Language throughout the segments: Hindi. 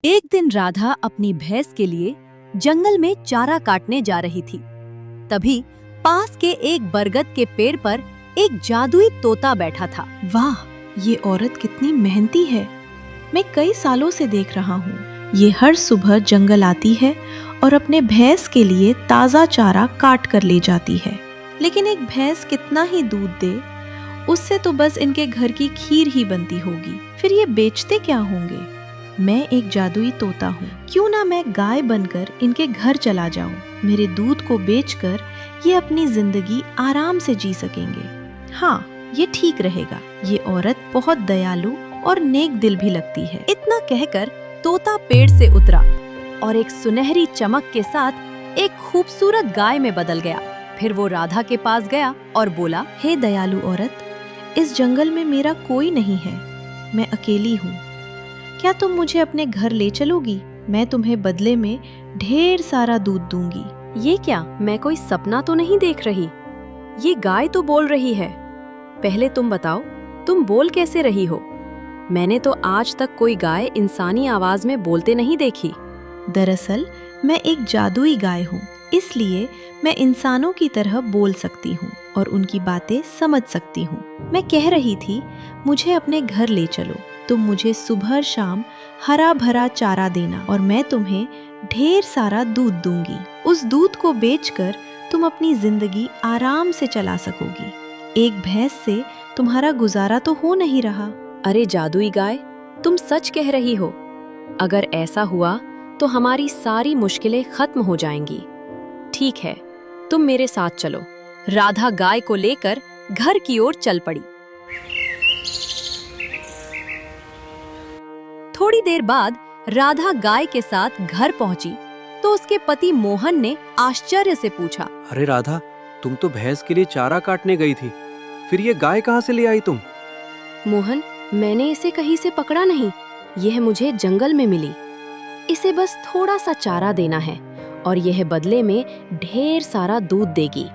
एक दिन राधा अपनी भैंस के लिए जंगल में चारा काटने जा रही थी। तभी पास के एक बरगद के पेड़ पर एक जादुई तोता बैठा था। वाह, ये औरत कितनी मेहनती है। मैं कई सालों से देख रहा हूँ। ये हर सुबह जंगल आती है और अपने भैंस के लिए ताज़ा चारा काट कर ले जाती है। लेकिन एक भैंस कितना ही दूध दे, उससे तो बस इनके घर की खीर ही बनती होगी। फिर ये बेचते क्या होंगे? मैं एक जादुई तोता हूँ, क्यों ना मैं गाय बनकर इनके घर चला जाऊँ। मेरे दूध को बेचकर ये अपनी जिंदगी आराम से जी सकेंगे। हाँ, ये ठीक रहेगा। ये औरत बहुत दयालु और नेक दिल भी लगती है। इतना कहकर तोता पेड़ से उतरा और एक सुनहरी चमक के साथ एक खूबसूरत गाय में बदल गया। फिर वो राधा के पास गया और बोला, हे दयालु औरत, इस जंगल में मेरा कोई नहीं है। मैं अकेली हूँ। क्या तुम मुझे अपने घर ले चलोगी? मैं तुम्हें बदले में ढेर सारा दूध दूंगी। ये क्या, मैं कोई सपना तो नहीं देख रही? ये गाय तो बोल रही है। पहले तुम बताओ, तुम बोल कैसे रही हो? मैंने तो आज तक कोई गाय इंसानी आवाज में बोलते नहीं देखी। दरअसल मैं एक जादुई गाय हूँ, इसलिए मैं इंसानों की तरह बोल सकती हूँ और उनकी बातें समझ सकती हूँ। मैं कह रही थी, मुझे अपने घर ले चलो। तुम मुझे सुबह शाम हरा भरा चारा देना और मैं तुम्हें ढेर सारा दूध दूंगी। उस दूध को बेचकर तुम अपनी जिंदगी आराम से चला सकोगी। एक भैंस से तुम्हारा गुजारा तो हो नहीं रहा। अरे जादुई गाय, तुम सच कह रही हो। अगर ऐसा हुआ तो हमारी सारी मुश्किलें खत्म हो जाएंगी। ठीक है, तुम मेरे साथ चलो। राधा गाय को लेकर घर की ओर चल पड़ी। थोड़ी देर बाद राधा गाय के साथ घर पहुंची तो उसके पति मोहन ने आश्चर्य से पूछा, अरे राधा, तुम तो भैंस के लिए चारा काटने गई थी, फिर ये गाय कहाँ से ले आई तुम? मोहन, मैंने इसे कहीं से पकड़ा नहीं। यह मुझे जंगल में मिली। इसे बस थोड़ा सा चारा देना है और यह बदले में ढेर सारा दूध देगी।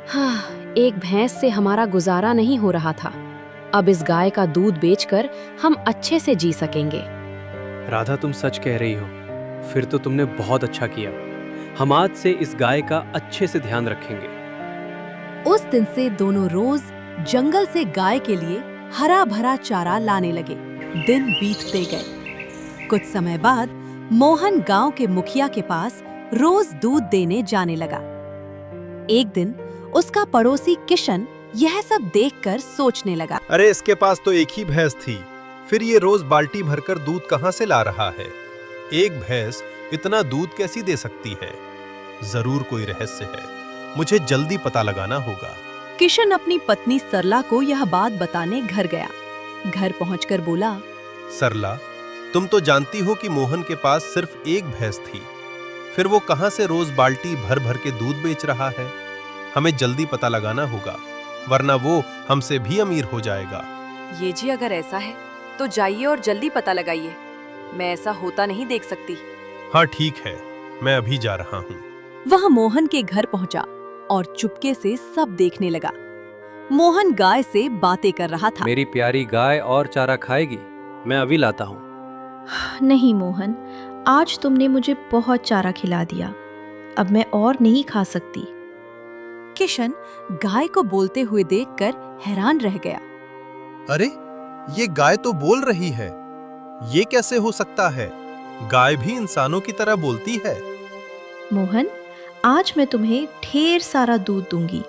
हाँ, एक भैंस से हमारा गुजारा नहीं हो रहा था। अब इस गाय का दूध बेचकर हम अच्छे से जी सकेंगे। राधा, तुम सच कह रही हो। फिर तो तुमने बहुत अच्छा किया। हम आज से इस गाय का अच्छे से ध्यान रखेंगे। उस दिन से दोनों रोज जंगल से गाय के लिए हरा भरा चारा लाने लगे। दिन बीतते गए। कुछ समय बाद मोहन गांव के मुखिया के पास रोज दूध देने जाने लगा। एक दिन उसका पड़ोसी किशन यह सब देखकर सोचने लगा, अरे इसके पास तो एक ही भैंस थी, फिर ये रोज बाल्टी भरकर दूध कहाँ से ला रहा है? एक भैंस इतना दूध कैसी दे सकती है? जरूर कोई रहस्य है, मुझे जल्दी पता लगाना होगा। किशन अपनी पत्नी सरला को यह बात बताने घर गया। घर पहुंचकर बोला, सरला, तुम तो जानती हो कि मोहन के पास सिर्फ एक भैंस थी, फिर वो कहाँ से रोज बाल्टी भर भर के दूध बेच रहा है? हमें जल्दी पता लगाना होगा, वरना वो हमसे भी अमीर हो जाएगा। ये जी, अगर ऐसा है तो जाइए और जल्दी पता लगाइए। मैं ऐसा होता नहीं देख सकती। हाँ ठीक है, मैं अभी जा रहा हूँ। वह मोहन के घर पहुंचा और चुपके से सब देखने लगा। मोहन गाय से बातें कर रहा था। मेरी प्यारी गाय और चारा खाएगी, मैं अभी लाता हूँ। नहीं मोहन, आज तुमने मुझे बहुत चारा खिला दिया, अब मैं और नहीं खा सकती। किशन गाय को बोलते हुए देखकर हैरान रह गया। अरे ये गाय तो बोल रही है, ये कैसे हो सकता है? गाय भी इंसानों की तरह बोलती है। मोहन, आज मैं तुम्हें ढेर सारा दूध दूंगी।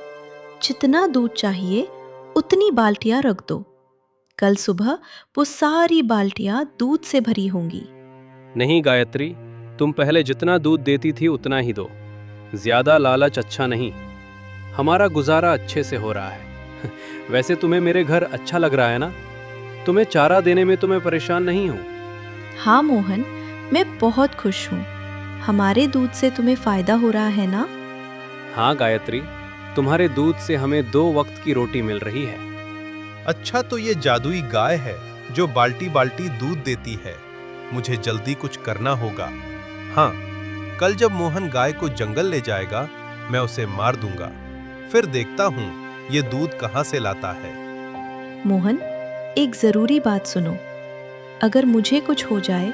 जितना दूध चाहिए उतनी बाल्टियां रख दो। कल सुबह वो सारी बाल्टियां दूध से भरी होंगी। नहीं गायत्री, तुम पहले जितना दूध देती थी उतना ही दो। ज्यादा लालच अच्छा नहीं। हमारा गुजारा अच्छे से हो रहा है। वैसे तुम्हें मेरे घर अच्छा लग रहा है ना? तुम्हें चारा देने में तो मैं परेशान नहीं हूँ। हाँ मोहन, मैं बहुत खुश हूँ। हमारे दूध से तुम्हें फायदा हो रहा है ना? हाँ गायत्री, तुम्हारे दूध से हमें 2 वक्त की रोटी मिल रही है। अच्छा, तो ये जादुई गाय है जो बाल्टी बाल्टी दूध देती है। मुझे जल्दी कुछ करना होगा। हाँ, कल जब मोहन गाय को जंगल ले जाएगा, मैं उसे मार दूंगा। फिर देखता हूँ ये दूध कहाँ से लाता है। मोहन, एक जरूरी बात सुनो। अगर मुझे कुछ हो जाए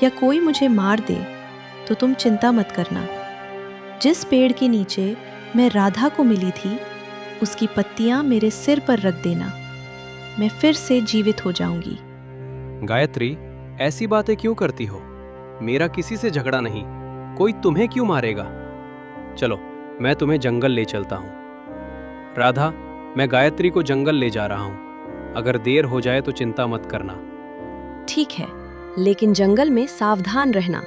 या कोई मुझे मार दे तो तुम चिंता मत करना। जिस पेड़ के नीचे मैं राधा को मिली थी उसकी पत्तियां मेरे सिर पर रख देना, मैं फिर से जीवित हो जाऊंगी। गायत्री, ऐसी बातें क्यों करती हो? मेरा किसी से झगड़ा नहीं, कोई तुम्हें क्यों मारेगा? चलो, मैं तुम्हें जंगल ले चलता हूँ। राधा, मैं गायत्री को जंगल ले जा रहा हूँ। अगर देर हो जाए तो चिंता मत करना। ठीक है, लेकिन जंगल में सावधान रहना,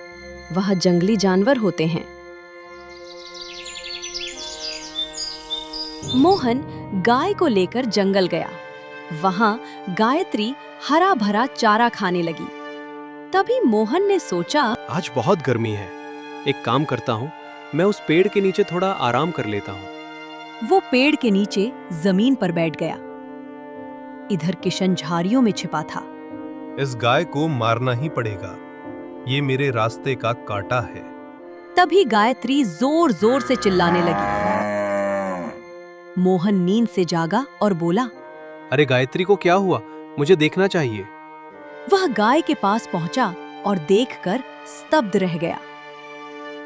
वहाँ जंगली जानवर होते हैं। मोहन गाय को लेकर जंगल गया। वहाँ गायत्री हरा भरा चारा खाने लगी। तभी मोहन ने सोचा, आज बहुत गर्मी है, एक काम करता हूँ, मैं उस पेड़ के नीचे थोड़ा आराम कर लेता हूँ। वो पेड़ के नीचे जमीन पर बैठ गया। इधर किशन झाड़ियों में छिपा था। इस गाय को मारना ही पड़ेगा, ये मेरे रास्ते का कांटा है। तभी गायत्री जोर जोर से चिल्लाने लगी। मोहन नींद से जागा और बोला, अरे गायत्री को क्या हुआ? मुझे देखना चाहिए। वह गाय के पास पहुंचा और देखकर स्तब्ध रह गया।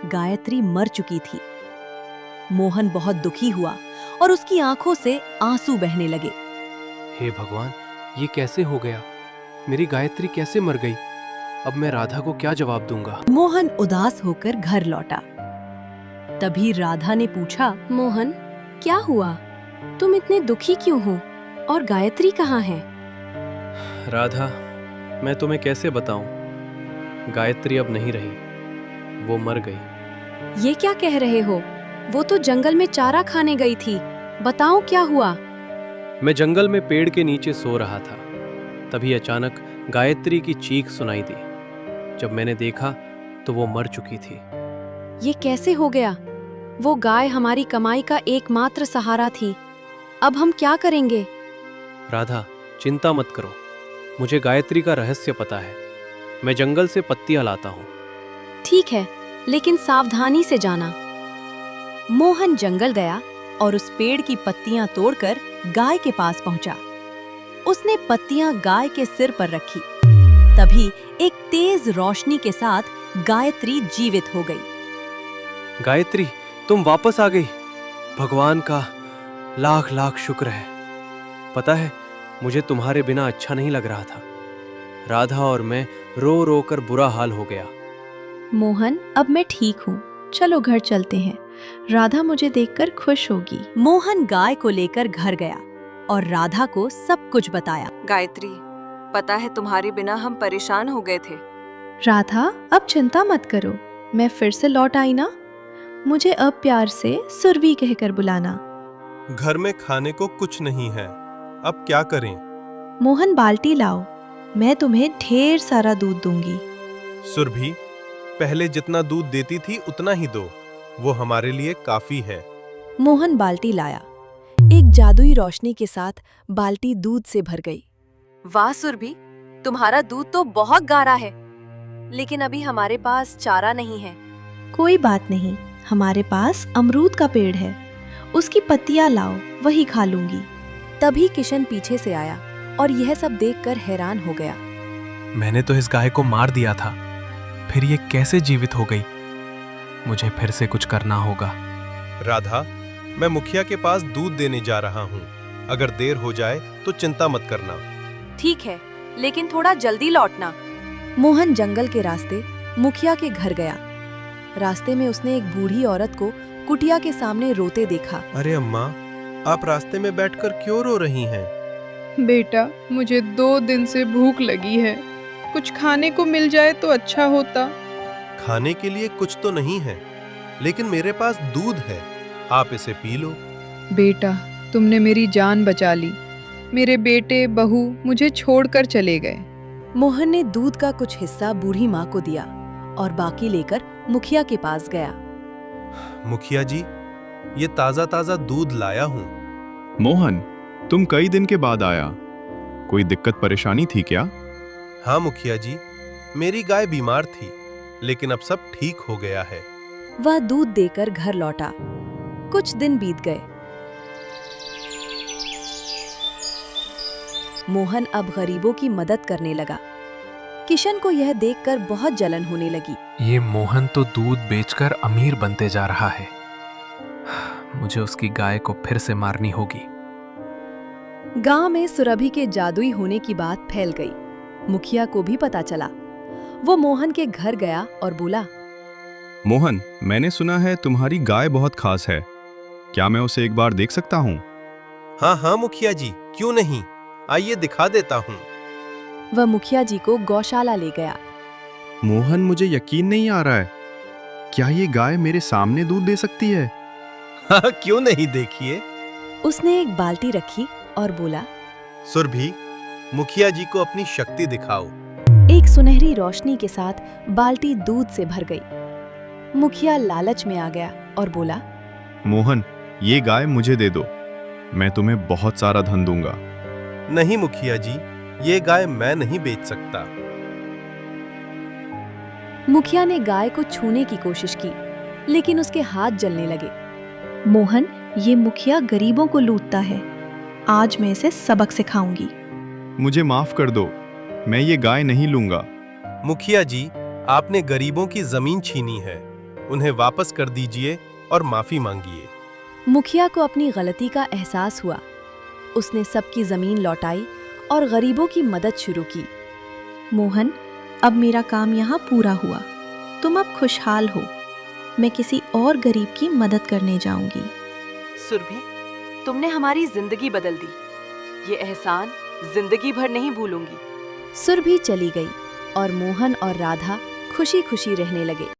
गायत्री मर चुकी थी। मोहन बहुत दुखी हुआ और उसकी आंखों से आंसू बहने लगे। हे भगवान, ये कैसे हो गया? मेरी गायत्री कैसे मर गई? अब मैं राधा को क्या जवाब दूंगा? मोहन उदास होकर घर लौटा। तभी राधा ने पूछा, मोहन, क्या हुआ? तुम इतने दुखी क्यों हो? और गायत्री कहाँ है? राधा, मैं तुम्हें कैसे बताऊं? गायत्री अब नहीं रही, वो मर गई। ये क्या कह रहे हो? वो तो जंगल में चारा खाने गई थी। बताओ क्या हुआ? मैं जंगल में पेड़ के नीचे सो रहा था, तभी अचानक गायत्री की चीख सुनाई दी। जब मैंने देखा तो वो मर चुकी थी। ये कैसे हो गया? वो गाय हमारी कमाई का एकमात्र सहारा थी। अब हम क्या करेंगे? राधा, चिंता मत करो, मुझे गायत्री का रहस्य पता है। मैं जंगल से पत्तियां लाता हूँ। ठीक है, लेकिन सावधानी से जाना। मोहन जंगल गया और उस पेड़ की पत्तियां तोड़कर गाय के पास पहुंचा। उसने पत्तियां गाय के सिर पर रखी। तभी एक तेज रोशनी के साथ गायत्री जीवित हो गई। गायत्री, तुम वापस आ गई। भगवान का लाख लाख शुक्र है। पता है, मुझे तुम्हारे बिना अच्छा नहीं लग रहा था। राधा और मैं रो रो कर बुरा हाल हो गया। मोहन, अब मैं ठीक हूँ, चलो घर चलते हैं। राधा मुझे देखकर खुश होगी। मोहन गाय को लेकर घर गया और राधा को सब कुछ बताया। गायत्री, पता है तुम्हारे बिना हम परेशान हो गए थे। राधा, अब चिंता मत करो, मैं फिर से लौट आई ना। मुझे अब प्यार से सुरभि कहकर बुलाना। घर में खाने को कुछ नहीं है, अब क्या करें? मोहन, बाल्टी लाओ, मैं तुम्हें ढेर सारा दूध दूंगी। सुरभि, पहले जितना दूध देती थी उतना ही दो, वो हमारे लिए काफी है। मोहन बाल्टी लाया। एक जादुई रोशनी के साथ बाल्टी दूध से भर गई। वाह सुरभि, तुम्हारा दूध तो बहुत गाढ़ा है, लेकिन अभी हमारे पास चारा नहीं है। कोई बात नहीं, हमारे पास अमरूद का पेड़ है, उसकी पत्तियां लाओ, वही खा लूंगी। तभी किशन पीछे से आया और यह सब देखकर हैरान हो गया। मैंने तो इस गाय को मार दिया था, फिर ये कैसे जीवित हो गई? मुझे फिर से कुछ करना होगा। राधा, मैं मुखिया के पास दूध देने जा रहा हूँ। अगर देर हो जाए तो चिंता मत करना। ठीक है, लेकिन थोड़ा जल्दी लौटना। मोहन जंगल के रास्ते मुखिया के घर गया। रास्ते में उसने एक बूढ़ी औरत को कुटिया के सामने रोते देखा। अरे अम्मा, आप रास्ते में बैठकर क्यों रो रही हैं? बेटा, मुझे 2 दिन से भूख लगी है, कुछ खाने को मिल जाए तो अच्छा होता। खाने के लिए कुछ तो नहीं है, लेकिन मेरे पास दूध है, आप इसे पी लो। बेटा, तुमने मेरी जान बचा ली। मेरे बेटे बहू मुझे छोड़कर चले गए। मोहन ने दूध का कुछ हिस्सा बूढ़ी माँ को दिया और बाकी लेकर मुखिया के पास गया। मुखिया जी, ये ताजा ताजा दूध लाया हूँ। मोहन, तुम कई दिन के बाद आया, कोई दिक्कत परेशानी थी क्या? हाँ मुखिया जी, मेरी गाय बीमार थी, लेकिन अब सब ठीक हो गया है। वह दूध देकर घर लौटा। कुछ दिन बीत गए। मोहन अब गरीबों की मदद करने लगा। किशन को यह देखकर बहुत जलन होने लगी। ये मोहन तो दूध बेचकर अमीर बनते जा रहा है। मुझे उसकी गाय को फिर से मारनी होगी। गांव में सुरभि के जादुई होने की बात फैल गई। मुखिया को भी पता चला। वो मोहन के घर गया और बोला, मोहन, मैंने सुना है तुम्हारी गाय बहुत खास है। क्या मैं उसे एक बार देख सकता हूँ? हाँ हाँ मुखिया जी, क्यों नहीं, आइए दिखा देता हूँ। वह मुखिया जी को गौशाला ले गया। मोहन, मुझे यकीन नहीं आ रहा है। क्या ये गाय मेरे सामने दूध दे सकती है? हाँ क्यों नहीं, देखिए। उसने एक बाल्टी रखी और बोला, सुरभि, मुखिया जी को अपनी शक्ति दिखाओ। एक सुनहरी रोशनी के साथ बाल्टी दूध से भर गई। मुखिया लालच में आ गया और बोला, मोहन, ये गाय मुझे दे दो। मैं तुम्हें बहुत सारा धन दूंगा। नहीं मुखिया जी, ये गाय मैं नहीं बेच सकता। मुखिया ने गाय को छूने की कोशिश की, लेकिन उसके हाथ जलने लगे। मोहन, ये मुखिया गरीबों को लूटता है। आज मैं इसे सबक सिखाऊंगी। मुझे माफ कर दो, मैं ये गाय नहीं लूंगा। मुखिया जी, आपने गरीबों की जमीन छीनी है, उन्हें वापस कर दीजिए और माफी मांगिए। मुखिया को अपनी गलती का एहसास हुआ। उसने सबकी जमीन लौटाई और गरीबों की मदद शुरू की। मोहन, अब मेरा काम यहाँ पूरा हुआ। तुम अब खुशहाल हो। मैं किसी और गरीब की मदद करने जाऊंगी। सुरभि, तुमने हमारी जिंदगी बदल दी। ये एहसान जिंदगी भर नहीं भूलूंगी। सुरभि चली गई और मोहन और राधा खुशी खुशी रहने लगे।